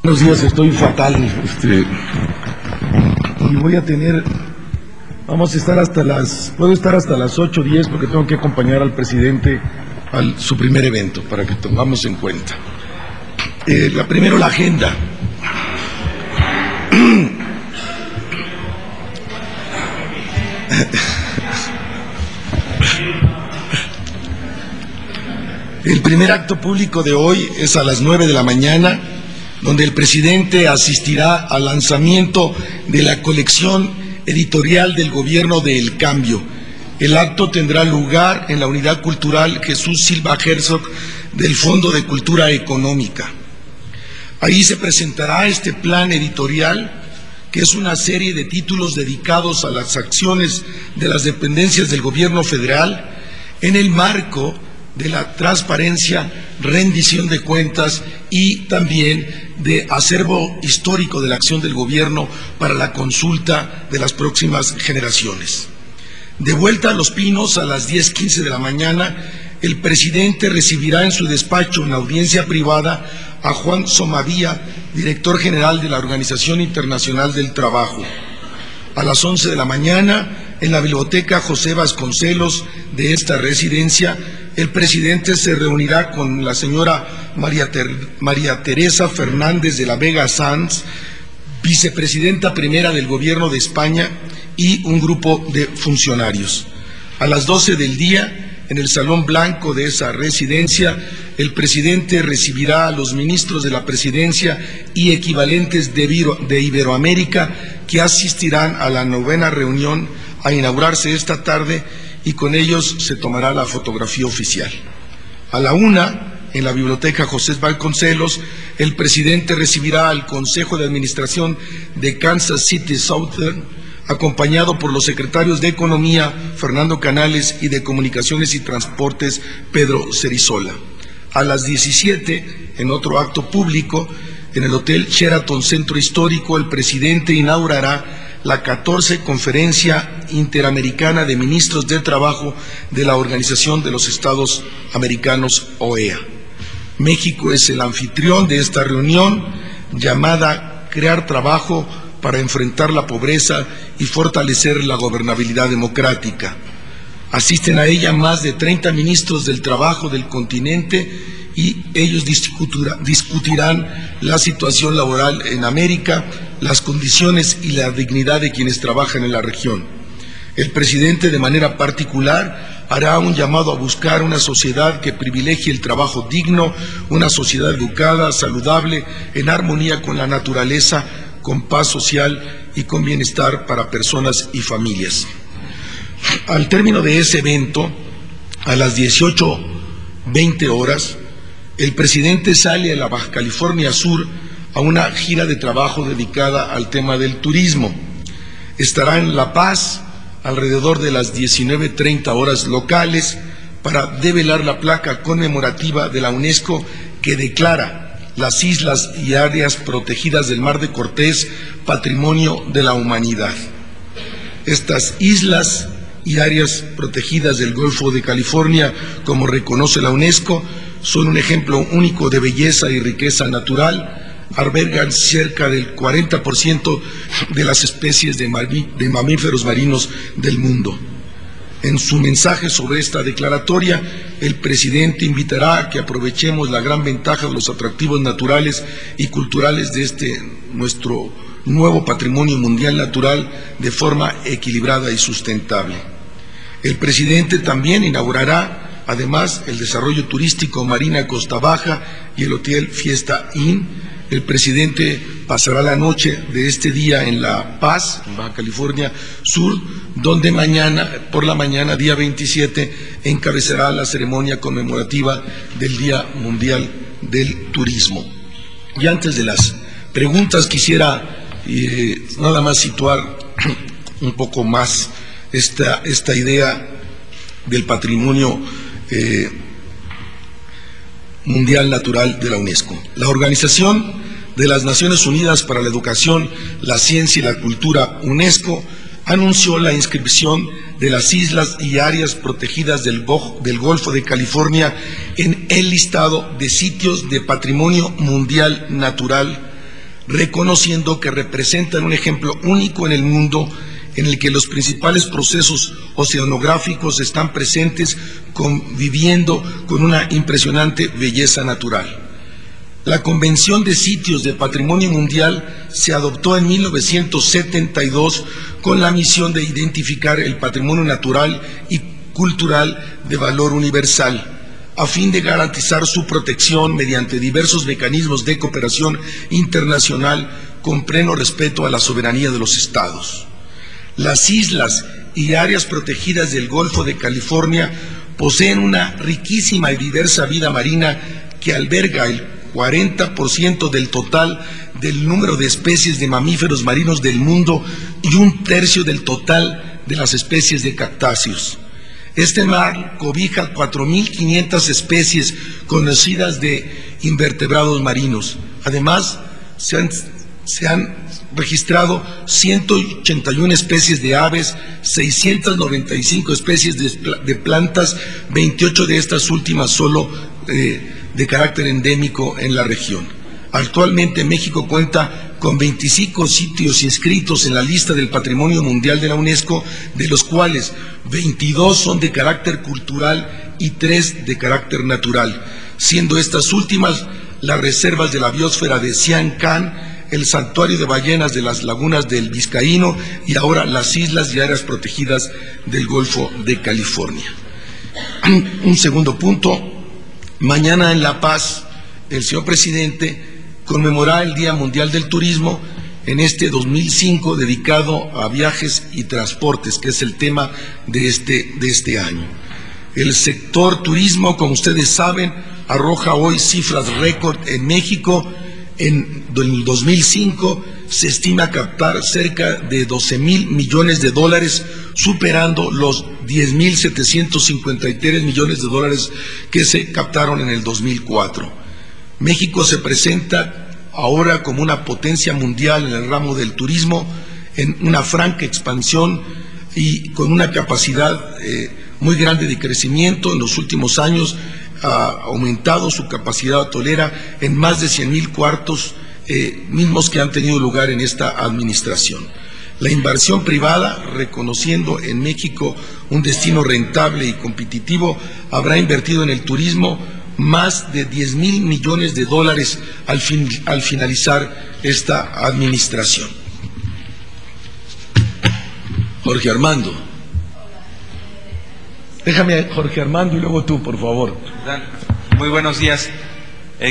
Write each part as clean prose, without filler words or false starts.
Buenos días, estoy fatal, y vamos a estar puedo estar hasta las 8:10 porque tengo que acompañar al presidente a su primer evento, para que tengamos en cuenta. Primero la agenda. El primer acto público de hoy es a las 9 de la mañana, donde el presidente asistirá al lanzamiento de la colección editorial del Gobierno del Cambio. El acto tendrá lugar en la Unidad Cultural Jesús Silva Herzog del Fondo de Cultura Económica. Ahí se presentará este plan editorial, que es una serie de títulos dedicados a las acciones de las dependencias del Gobierno federal en el marco de la transparencia, rendición de cuentas y también de acervo histórico de la acción del gobierno para la consulta de las próximas generaciones. De vuelta a Los Pinos a las 10:15 de la mañana, el presidente recibirá en su despacho en audiencia privada a Juan Somavía, director general de la Organización Internacional del Trabajo. A las 11 de la mañana, en la biblioteca José Vasconcelos de esta residencia, el presidente se reunirá con la señora María Teresa Fernández de la Vega Sanz, vicepresidenta primera del Gobierno de España, y un grupo de funcionarios. A las 12 del día, en el Salón Blanco de esa residencia, el presidente recibirá a los ministros de la Presidencia y equivalentes de Iberoamérica, que asistirán a la 9ª reunión a inaugurarse esta tarde, y con ellos se tomará la fotografía oficial. A la 1, en la biblioteca José Vasconcelos, el presidente recibirá al Consejo de Administración de Kansas City Southern, acompañado por los secretarios de Economía, Fernando Canales, y de Comunicaciones y Transportes, Pedro Cerizola. A las 17, en otro acto público, en el Hotel Sheraton Centro Histórico, el presidente inaugurará la 14 Conferencia Interamericana de Ministros de Trabajo de la Organización de los Estados Americanos, OEA. México es el anfitrión de esta reunión, llamada Crear Trabajo para enfrentar la pobreza y fortalecer la gobernabilidad democrática. Asisten a ella más de 30 ministros del trabajo del continente, y ellos discutirán la situación laboral en América, las condiciones y la dignidad de quienes trabajan en la región. El presidente, de manera particular, hará un llamado a buscar una sociedad que privilegie el trabajo digno, una sociedad educada, saludable, en armonía con la naturaleza, con paz social y con bienestar para personas y familias. Al término de ese evento, a las 18:20 horas, el presidente sale a la Baja California Sur a una gira de trabajo dedicada al tema del turismo. Estará en La Paz alrededor de las 19:30 horas locales para develar la placa conmemorativa de la UNESCO que declara las islas y áreas protegidas del Mar de Cortés Patrimonio de la Humanidad. Estas islas y áreas protegidas del Golfo de California, como reconoce la UNESCO, son un ejemplo único de belleza y riqueza natural. Albergan cerca del 40% de las especies de mamíferos marinos del mundo. En su mensaje sobre esta declaratoria, el presidente invitará a que aprovechemos la gran ventaja de los atractivos naturales y culturales de nuestro nuevo patrimonio mundial natural de forma equilibrada y sustentable. El presidente también inaugurará, además, el desarrollo turístico Marina Costa Baja y el Hotel Fiesta Inn. El presidente pasará la noche de este día en La Paz, en Baja California Sur, donde por la mañana, día 27, encabezará la ceremonia conmemorativa del Día Mundial del Turismo. Y antes de las preguntas, quisiera nada más situar un poco más esta idea del patrimonio mundial natural de la UNESCO. La Organización de las Naciones Unidas para la Educación, la Ciencia y la Cultura, UNESCO, anunció la inscripción de las islas y áreas protegidas del Golfo de California en el listado de sitios de patrimonio mundial natural reconociendo que representan un ejemplo único en el mundo en el que los principales procesos oceanográficos están presentes, conviviendo con una impresionante belleza natural. La Convención de Sitios de Patrimonio Mundial se adoptó en 1972 con la misión de identificar el patrimonio natural y cultural de valor universal, a fin de garantizar su protección mediante diversos mecanismos de cooperación internacional con pleno respeto a la soberanía de los Estados. Las islas y áreas protegidas del Golfo de California poseen una riquísima y diversa vida marina que alberga el 40% del total del número de especies de mamíferos marinos del mundo y 1/3 del total de las especies de cactáceos. Este mar cobija 4.500 especies conocidas de invertebrados marinos. Además, se han registrado 181 especies de aves, 695 especies de plantas, 28 de estas últimas solo de carácter endémico en la región. Actualmente México cuenta con 25 sitios inscritos en la lista del Patrimonio Mundial de la UNESCO, de los cuales 22 son de carácter cultural y 3 de carácter natural, siendo estas últimas las reservas de la biosfera de Sian Ka'an, el santuario de ballenas de las lagunas del Vizcaíno y ahora las islas y áreas protegidas del Golfo de California. Un segundo punto, mañana en La Paz, el señor presidente conmemorará el Día Mundial del Turismo en este 2005 dedicado a viajes y transportes, que es el tema de este año. El sector turismo, como ustedes saben, arroja hoy cifras récord en México. En el 2005 se estima captar cerca de 12,000 millones de dólares, superando los 10,753 millones de dólares que se captaron en el 2004. México se presenta ahora como una potencia mundial en el ramo del turismo, en una franca expansión y con una capacidad muy grande de crecimiento. En los últimos años ha aumentado su capacidad hotelera en más de 100,000 cuartos, mismos que han tenido lugar en esta administración. La inversión privada, reconociendo en México un destino rentable y competitivo, habrá invertido en el turismo más de 10,000 millones de dólares al finalizar esta administración. Jorge Armando. Déjame, Jorge Armando, y luego tú, por favor. Muy buenos días.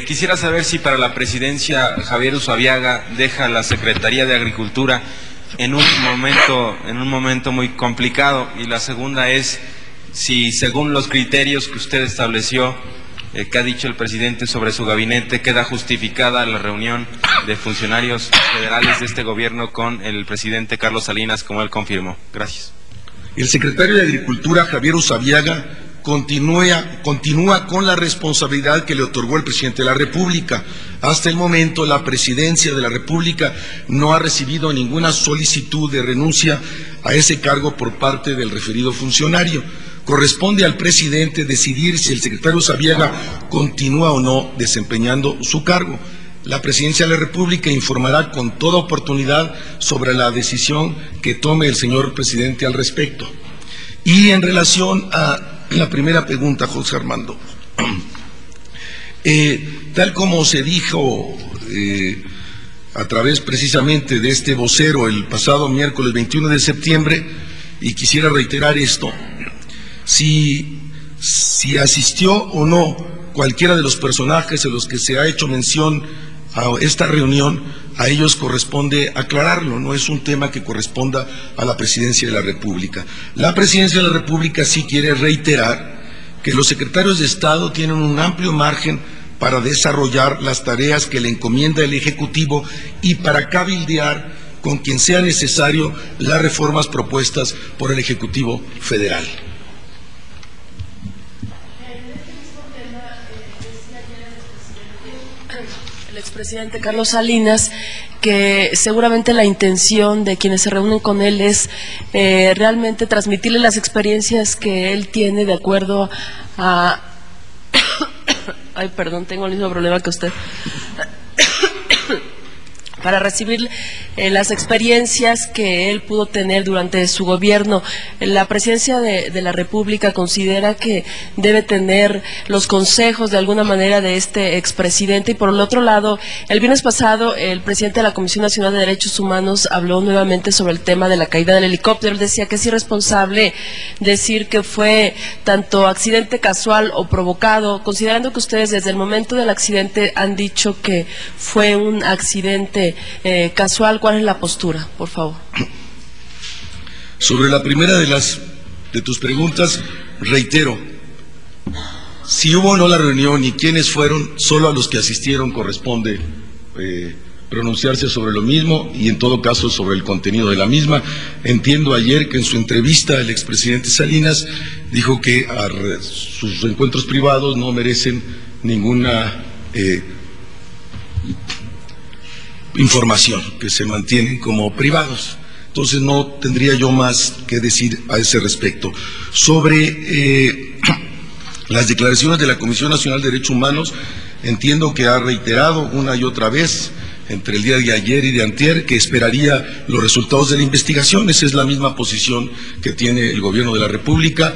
Quisiera saber si para la presidencia Javier Usabiaga deja la Secretaría de Agricultura en un momento muy complicado, y la segunda es si, según los criterios que usted estableció, que ha dicho el presidente sobre su gabinete, queda justificada la reunión de funcionarios federales de este gobierno con el presidente Carlos Salinas, como él confirmó. Gracias. El secretario de Agricultura, Javier Usabiaga, continúa con la responsabilidad que le otorgó el presidente de la República. Hasta el momento, la presidencia de la República no ha recibido ninguna solicitud de renuncia a ese cargo por parte del referido funcionario. Corresponde al presidente decidir si el secretario Usabiaga continúa o no desempeñando su cargo. La presidencia de la República informará con toda oportunidad sobre la decisión que tome el señor presidente al respecto. Y en relación a la primera pregunta, José Armando, tal como se dijo a través precisamente de este vocero el pasado miércoles 21 de septiembre, y quisiera reiterar esto, si asistió o no cualquiera de los personajes a los que se ha hecho mención a esta reunión, a ellos corresponde aclararlo, no es un tema que corresponda a la Presidencia de la República. La Presidencia de la República sí quiere reiterar que los secretarios de Estado tienen un amplio margen para desarrollar las tareas que le encomienda el Ejecutivo y para cabildear con quien sea necesario las reformas propuestas por el Ejecutivo Federal. El expresidente Carlos Salinas, que seguramente la intención de quienes se reúnen con él es realmente transmitirle las experiencias que él tiene de acuerdo a... Ay, perdón, tengo el mismo problema que usted. para recibir las experiencias que él pudo tener durante su gobierno. La presidencia de la República considera que debe tener los consejos de alguna manera de este expresidente, y por el otro lado, el viernes pasado el presidente de la Comisión Nacional de Derechos Humanos habló nuevamente sobre el tema de la caída del helicóptero. Él decía que es irresponsable decir que fue tanto accidente casual o provocado, considerando que ustedes desde el momento del accidente han dicho que fue un accidente casual. ¿Cuál es la postura, por favor? Sobre la primera de tus preguntas, reitero, si hubo o no la reunión y quiénes fueron, solo a los que asistieron corresponde pronunciarse sobre lo mismo y en todo caso sobre el contenido de la misma. Entiendo ayer que en su entrevista el expresidente Salinas dijo que sus encuentros privados no merecen ninguna información, que se mantienen como privados. Entonces no tendría yo más que decir a ese respecto. Sobre las declaraciones de la Comisión Nacional de Derechos Humanos, entiendo que ha reiterado una y otra vez entre el día de ayer y de antier que esperaría los resultados de la investigación. Esa es la misma posición que tiene el Gobierno de la República.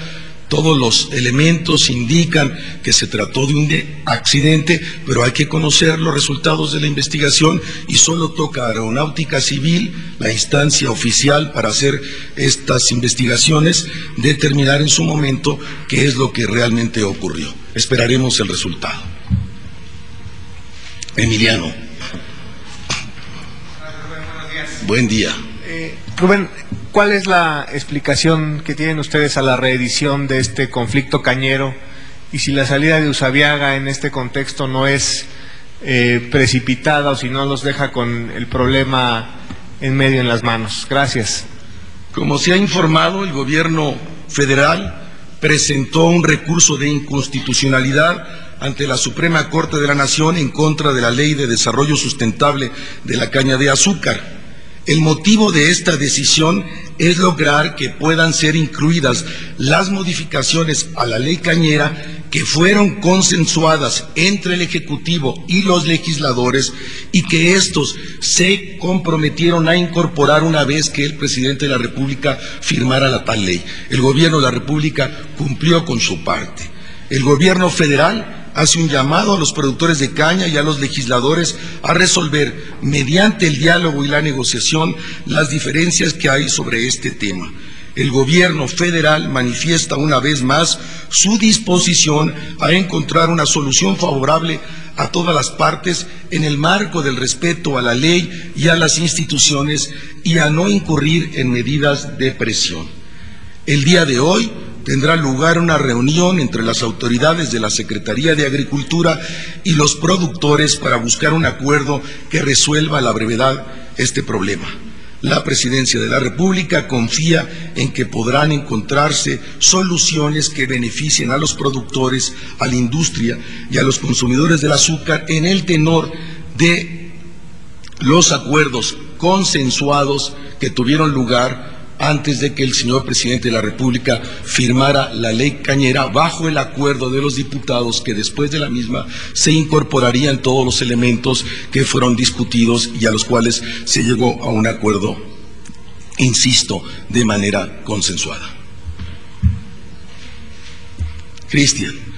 Todos los elementos indican que se trató de un accidente, pero hay que conocer los resultados de la investigación y solo toca a Aeronáutica Civil, la instancia oficial para hacer estas investigaciones, determinar en su momento qué es lo que realmente ocurrió. Esperaremos el resultado. Emiliano. Buenos días. Buen día. Rubén, ¿cuál es la explicación que tienen ustedes a la reedición de este conflicto cañero? Y si la salida de Usabiaga en este contexto no es precipitada o si no los deja con el problema en medio en las manos. Gracias. Como se ha informado, el Gobierno federal presentó un recurso de inconstitucionalidad ante la Suprema Corte de la Nación en contra de la Ley de Desarrollo Sustentable de la Caña de Azúcar. El motivo de esta decisión es lograr que puedan ser incluidas las modificaciones a la ley cañera que fueron consensuadas entre el Ejecutivo y los legisladores y que estos se comprometieron a incorporar una vez que el presidente de la República firmara la tal ley. El Gobierno de la República cumplió con su parte. El Gobierno federal hace un llamado a los productores de caña y a los legisladores a resolver, mediante el diálogo y la negociación, las diferencias que hay sobre este tema. El Gobierno federal manifiesta una vez más su disposición a encontrar una solución favorable a todas las partes en el marco del respeto a la ley y a las instituciones y a no incurrir en medidas de presión. El día de hoy tendrá lugar una reunión entre las autoridades de la Secretaría de Agricultura y los productores para buscar un acuerdo que resuelva a la brevedad este problema. La Presidencia de la República confía en que podrán encontrarse soluciones que beneficien a los productores, a la industria y a los consumidores del azúcar en el tenor de los acuerdos consensuados que tuvieron lugar antes de que el señor presidente de la República firmara la ley cañera bajo el acuerdo de los diputados, que después de la misma se incorporarían todos los elementos que fueron discutidos y a los cuales se llegó a un acuerdo, insisto, de manera consensuada. Cristian.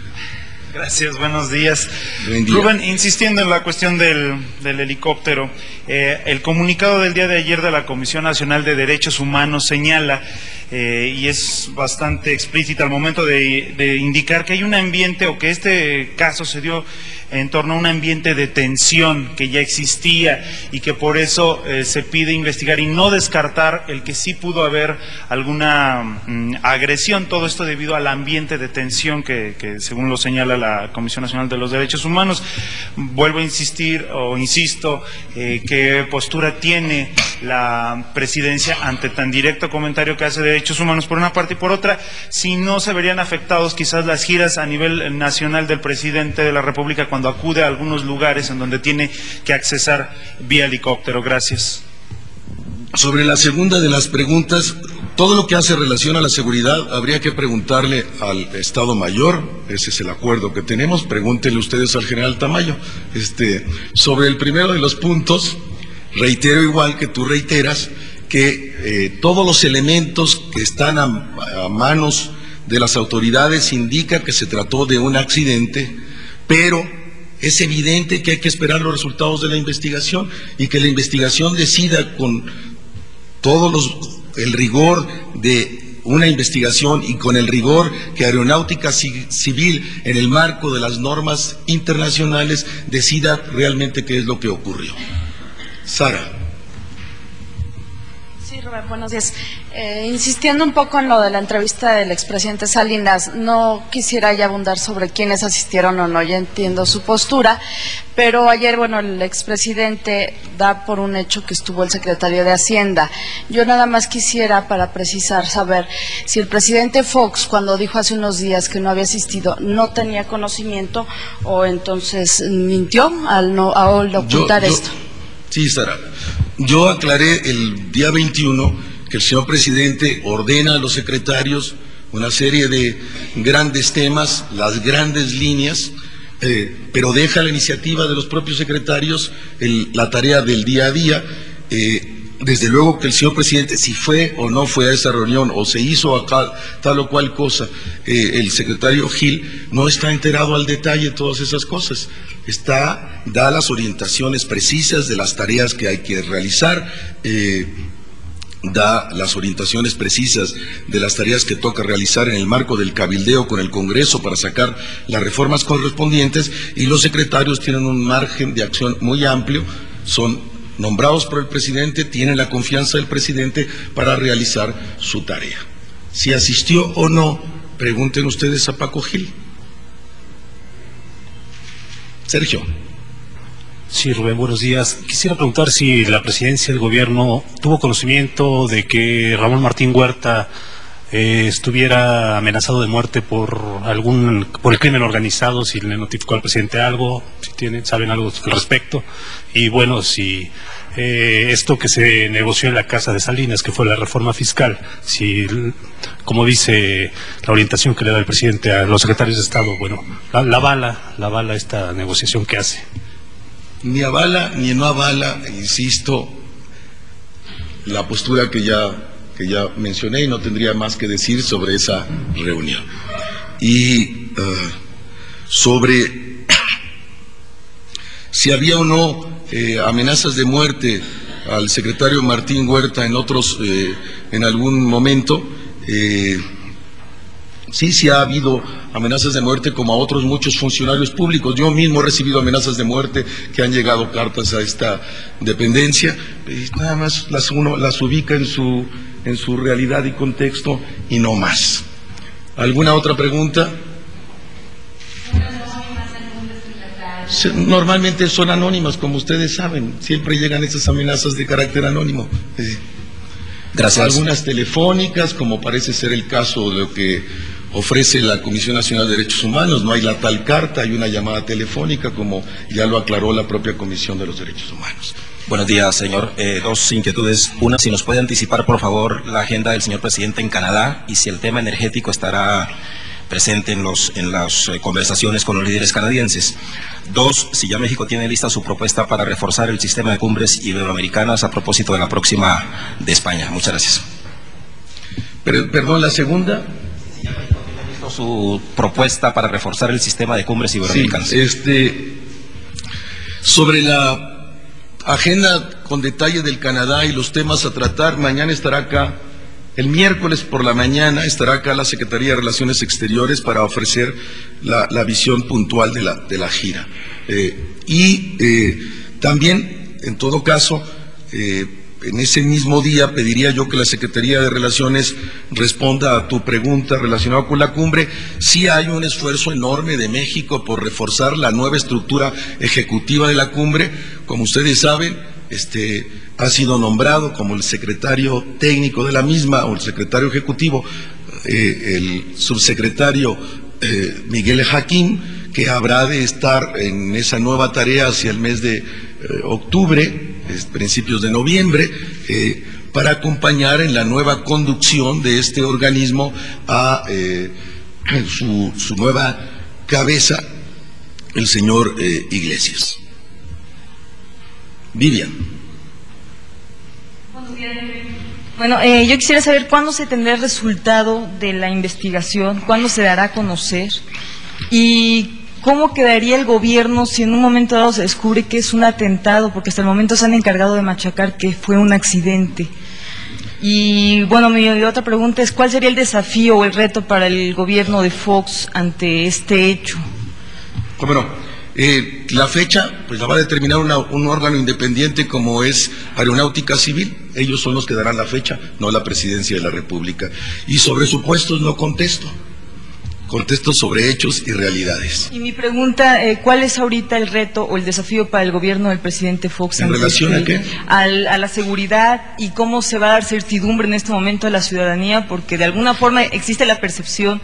Gracias, buenos días. Buen día. Rubén, insistiendo en la cuestión del helicóptero, el comunicado del día de ayer de la Comisión Nacional de Derechos Humanos señala, y es bastante explícita al momento de indicar que hay un ambiente, o que este caso se dio en torno a un ambiente de tensión que ya existía y que por eso se pide investigar y no descartar el que sí pudo haber alguna agresión, todo esto debido al ambiente de tensión que según lo señala la Comisión Nacional de los Derechos Humanos. Vuelvo a insistir, o insisto, qué postura tiene la presidencia ante tan directo comentario que hace de derechos humanos por una parte, y por otra, si no se verían afectados quizás las giras a nivel nacional del presidente de la República cuando acude a algunos lugares en donde tiene que accesar vía helicóptero. Gracias. Sobre la segunda de las preguntas, todo lo que hace relación a la seguridad habría que preguntarle al Estado Mayor. Ese es el acuerdo que tenemos. Pregúntenle ustedes al general Tamayo. Sobre el primero de los puntos, reitero igual que tú reiteras que todos los elementos que están a manos de las autoridades indican que se trató de un accidente, pero es evidente que hay que esperar los resultados de la investigación y que la investigación decida con el rigor de una investigación y con el rigor que Aeronáutica Civil, en el marco de las normas internacionales, decida realmente qué es lo que ocurrió. Sara. Sí, Rubén, buenos días. Insistiendo un poco en lo de la entrevista del expresidente Salinas, no quisiera ya abundar sobre quiénes asistieron o no, ya entiendo su postura, pero ayer, bueno, el expresidente da por un hecho que estuvo el secretario de Hacienda. Yo nada más quisiera, para precisar, saber si el presidente Fox, cuando dijo hace unos días que no había asistido, no tenía conocimiento o entonces mintió al ocultar esto. Sí, Sara. Yo aclaré el día 21 que el señor presidente ordena a los secretarios una serie de grandes temas, las grandes líneas, pero deja la iniciativa de los propios secretarios, la tarea del día a día. Desde luego que el señor presidente, si fue o no fue a esa reunión, o se hizo acá tal o cual cosa, el secretario Gil no está enterado al detalle de todas esas cosas. Da las orientaciones precisas de las tareas que hay que realizar, da las orientaciones precisas de las tareas que toca realizar en el marco del cabildeo con el Congreso para sacar las reformas correspondientes, y los secretarios tienen un margen de acción muy amplio, son nombrados por el presidente, tienen la confianza del presidente para realizar su tarea. Si asistió o no, pregunten ustedes a Paco Gil. Sergio. Sí, Rubén, buenos días. Quisiera preguntar si la presidencia del gobierno tuvo conocimiento de que Ramón Martín Huerta estuviera amenazado de muerte por el crimen organizado, si le notificó al presidente algo, si saben algo al respecto, y bueno, si esto que se negoció en la casa de Salinas, que fue la reforma fiscal, si, como dice la orientación que le da el presidente a los secretarios de Estado, bueno, la avala esta negociación que hace. Ni avala ni no avala, insisto, la postura que ya mencioné, y no tendría más que decir sobre esa reunión. Y sobre si había o no amenazas de muerte al secretario Martín Huerta en algún momento, sí ha habido amenazas de muerte, como a otros muchos funcionarios públicos. Yo mismo he recibido amenazas de muerte que han llegado cartas a esta dependencia, y nada más uno las ubica en su realidad y contexto y no más. ¿Alguna otra pregunta? Normalmente son anónimas, como ustedes saben, siempre llegan esas amenazas de carácter anónimo. Gracias. Algunas telefónicas, como parece ser el caso de lo que ofrece la Comisión Nacional de Derechos Humanos. No hay la tal carta, hay una llamada telefónica, como ya lo aclaró la propia Comisión de los Derechos Humanos. Buenos días, señor. Dos inquietudes. Una, si nos puede anticipar, por favor, la agenda del señor presidente en Canadá, y si el tema energético estará presente en las conversaciones con los líderes canadienses. Dos, si ya México tiene lista su propuesta para reforzar el sistema de cumbres iberoamericanas a propósito de la próxima de España. Muchas gracias. Perdón, la segunda. Si ya México tiene listo su propuesta para reforzar el sistema de cumbres iberoamericanas. Sí, sobre la agenda con detalle del Canadá y los temas a tratar, mañana estará acá. El miércoles por la mañana estará acá la Secretaría de Relaciones Exteriores para ofrecer la visión puntual de la gira. También, en todo caso, en ese mismo día pediría yo que la Secretaría de Relaciones responda a tu pregunta relacionada con la cumbre. Sí hay un esfuerzo enorme de México por reforzar la nueva estructura ejecutiva de la cumbre. Como ustedes saben, ha sido nombrado como el secretario técnico de la misma, o el secretario ejecutivo, el subsecretario Miguel Jaquín, que habrá de estar en esa nueva tarea hacia el mes de octubre, principios de noviembre, para acompañar en la nueva conducción de este organismo a su nueva cabeza, el señor Iglesias. Vivian. Bueno, yo quisiera saber cuándo se tendrá el resultado de la investigación, cuándo se dará a conocer y cómo quedaría el gobierno si en un momento dado se descubre que es un atentado, porque hasta el momento se han encargado de machacar que fue un accidente. Y bueno, mi otra pregunta es, ¿cuál sería el desafío o el reto para el gobierno de Fox ante este hecho? Bueno, la fecha pues la va a determinar un órgano independiente como es Aeronáutica Civil. Ellos son los que darán la fecha, no la Presidencia de la República. Y sobre supuestos no contesto. Contesto sobre hechos y realidades. Y mi pregunta, ¿cuál es ahorita el reto o el desafío para el gobierno del presidente Fox? ¿En relación a qué? A la seguridad y cómo se va a dar certidumbre en este momento a la ciudadanía, porque de alguna forma existe la percepción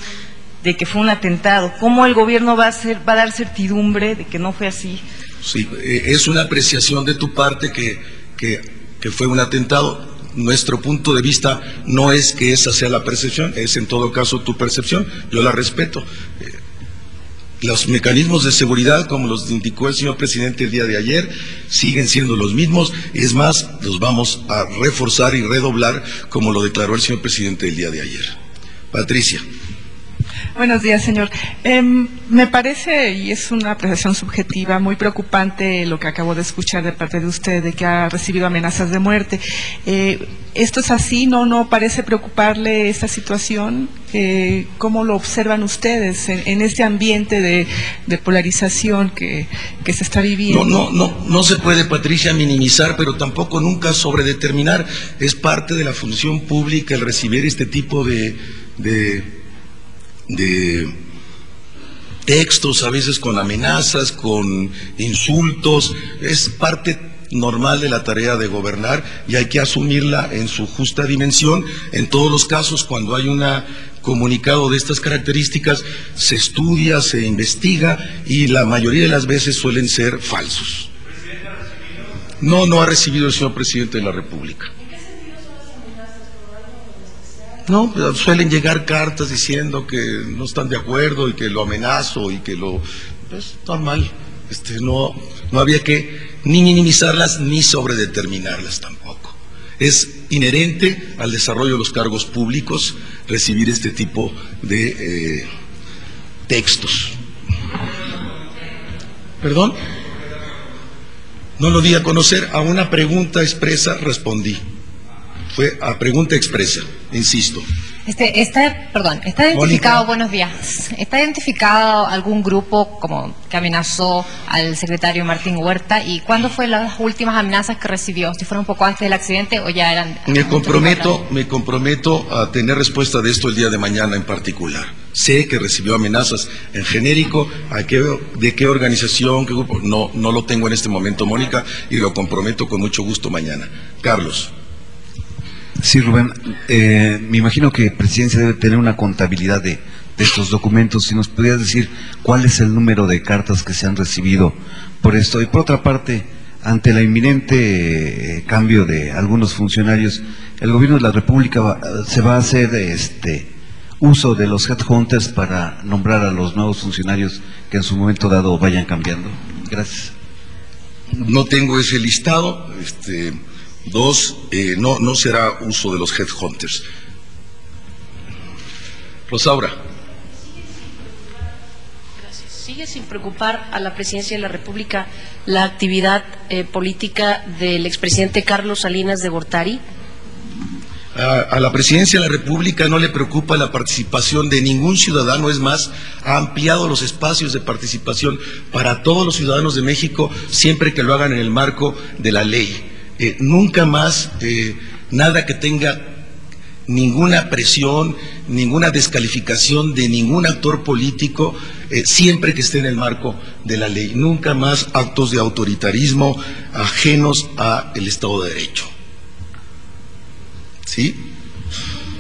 de que fue un atentado. ¿Cómo el gobierno va a dar certidumbre de que no fue así? Sí, es una apreciación de tu parte que fue un atentado. Nuestro punto de vista no es que esa sea la percepción, es en todo caso tu percepción, yo la respeto. Los mecanismos de seguridad, como los indicó el señor presidente el día de ayer, siguen siendo los mismos, es más, los vamos a reforzar y redoblar, como lo declaró el señor presidente el día de ayer. Patricia. Buenos días, señor. Me parece, y es una apreciación subjetiva, muy preocupante lo que acabo de escuchar de parte de usted, de que ha recibido amenazas de muerte. ¿Esto es así? ¿No parece preocuparle esta situación? ¿Cómo lo observan ustedes en este ambiente de polarización que se está viviendo? No se puede, Patricia, minimizar, pero tampoco nunca sobredeterminar. Es parte de la función pública el recibir este tipo de textos, a veces con amenazas, con insultos. Es parte normal de la tarea de gobernar y hay que asumirla en su justa dimensión. En todos los casos, cuando hay un comunicado de estas características, se estudia, se investiga y la mayoría de las veces suelen ser falsos. No ha recibido el señor presidente de la República. No, suelen llegar cartas diciendo que no están de acuerdo y que lo amenazo y que lo... Es normal. No había que ni minimizarlas ni sobredeterminarlas tampoco. Es inherente al desarrollo de los cargos públicos recibir este tipo de textos. ¿Perdón? No lo di a conocer. A una pregunta expresa respondí. Fue a pregunta expresa, insisto. Está identificado, Mónica. Buenos días. ¿Está identificado algún grupo como que amenazó al secretario Martín Huerta? ¿Y cuándo fue las últimas amenazas que recibió? ¿Si fueron un poco antes del accidente o ya eran...? Me comprometo a tener respuesta de esto el día de mañana en particular. Sé que recibió amenazas en genérico, ¿de qué organización, qué grupo? No lo tengo en este momento, Mónica, y lo comprometo con mucho gusto mañana. Carlos. Sí, Rubén, me imagino que Presidencia debe tener una contabilidad de estos documentos. Si nos pudieras decir cuál es el número de cartas que se han recibido por esto. Y por otra parte, ante la inminente cambio de algunos funcionarios, el Gobierno de la República se va a hacer uso de los headhunters para nombrar a los nuevos funcionarios que en su momento dado vayan cambiando. Gracias. No tengo ese listado. Dos, no será uso de los headhunters. Rosaura. Gracias. ¿Sigue sin preocupar a la Presidencia de la República la actividad política del expresidente Carlos Salinas de Gortari? A la Presidencia de la República no le preocupa la participación de ningún ciudadano. Es más, ha ampliado los espacios de participación para todos los ciudadanos de México, siempre que lo hagan en el marco de la ley. Nunca más nada que tenga ninguna presión, ninguna descalificación de ningún actor político, siempre que esté en el marco de la ley. Nunca más actos de autoritarismo ajenos al Estado de Derecho. ¿Sí?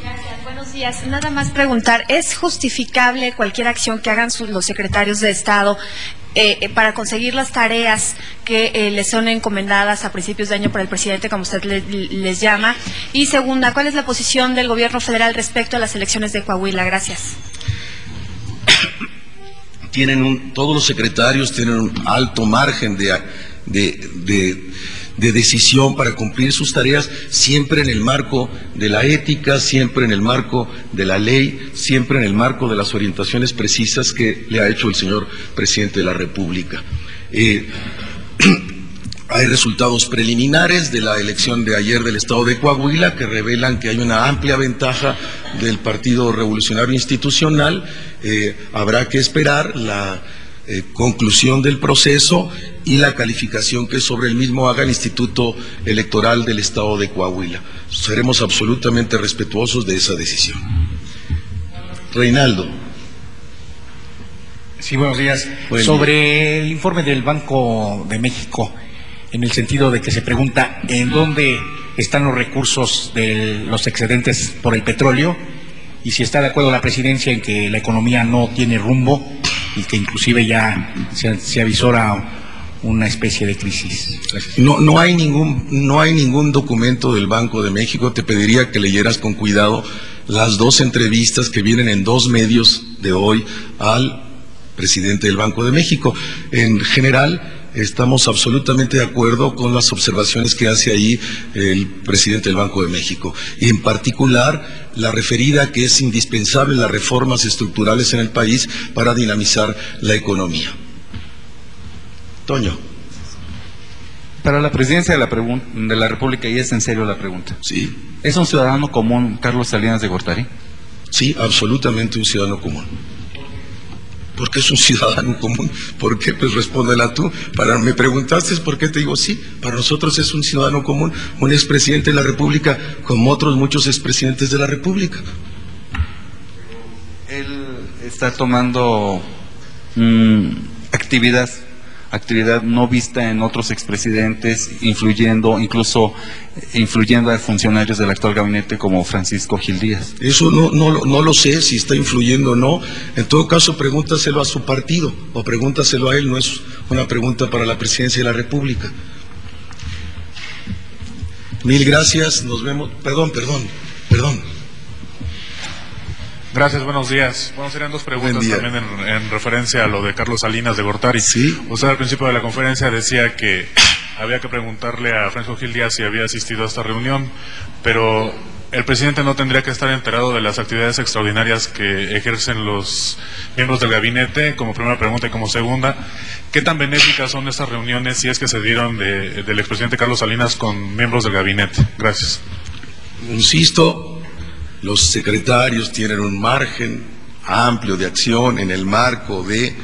Gracias, buenos días. Nada más preguntar, ¿es justificable cualquier acción que hagan los secretarios de Estado para conseguir las tareas que les son encomendadas a principios de año por el presidente, como usted les llama? Y segunda, ¿cuál es la posición del gobierno federal respecto a las elecciones de Coahuila? Gracias. Todos los secretarios tienen un alto margen de de decisión para cumplir sus tareas, siempre en el marco de la ética, siempre en el marco de la ley, siempre en el marco de las orientaciones precisas que le ha hecho el señor presidente de la República. Hay resultados preliminares de la elección de ayer del Estado de Coahuila que revelan que hay una amplia ventaja del Partido Revolucionario Institucional. Habrá que esperar la conclusión del proceso y la calificación que sobre el mismo haga el Instituto Electoral del Estado de Coahuila. Seremos absolutamente respetuosos de esa decisión. Reinaldo. Sí, buenos días. Sobre el informe del Banco de México, en el sentido de que se pregunta en dónde están los recursos de los excedentes por el petróleo y si está de acuerdo la presidencia en que la economía no tiene rumbo y que inclusive ya se avisora una especie de crisis. No hay ningún documento del Banco de México. Te pediría que leyeras con cuidado las dos entrevistas que vienen en dos medios de hoy al presidente del Banco de México. En general, estamos absolutamente de acuerdo con las observaciones que hace ahí el presidente del Banco de México, y en particular la referida que es indispensable las reformas estructurales en el país para dinamizar la economía. Toño. Para la presidencia de la República, y es en serio la pregunta. Sí. ¿Es un ciudadano común Carlos Salinas de Gortari? Sí, absolutamente un ciudadano común. ¿Por qué es un ciudadano común? ¿Por qué? Pues respóndela tú. Me preguntaste por qué te digo sí. Para nosotros es un ciudadano común, un expresidente de la República, como otros muchos expresidentes de la República. Él está tomando actividad no vista en otros expresidentes, incluso influyendo a funcionarios del actual gabinete como Francisco Gil Díaz. Eso no lo sé si está influyendo o no. En todo caso, pregúntaselo a su partido o pregúntaselo a él. No es una pregunta para la presidencia de la República. Mil gracias. Nos vemos. Perdón. Gracias, buenos días. Bueno, serían dos preguntas también en referencia a lo de Carlos Salinas de Gortari. Sí. Usted al principio de la conferencia decía que había que preguntarle a Francisco Gil Díaz si había asistido a esta reunión, pero el presidente no tendría que estar enterado de las actividades extraordinarias que ejercen los miembros del gabinete, como primera pregunta, y como segunda, ¿qué tan benéficas son estas reuniones si es que se dieron del expresidente Carlos Salinas con miembros del gabinete? Gracias. Insisto, los secretarios tienen un margen amplio de acción en el marco de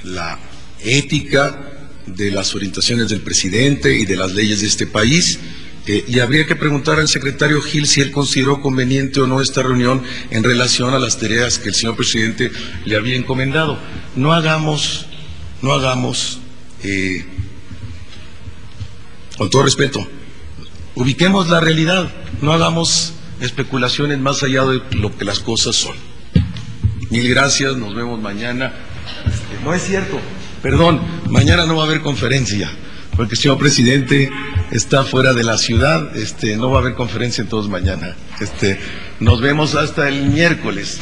la ética, de las orientaciones del presidente y de las leyes de este país, y habría que preguntar al secretario Gil si él consideró conveniente o no esta reunión en relación a las tareas que el señor presidente le había encomendado. No hagamos, con todo respeto, ubiquemos la realidad, no hagamos especulaciones más allá de lo que las cosas son. Mil gracias, nos vemos mañana. No es cierto, perdón, mañana no va a haber conferencia, porque el señor presidente está fuera de la ciudad, no va a haber conferencia entonces mañana. Nos vemos hasta el miércoles.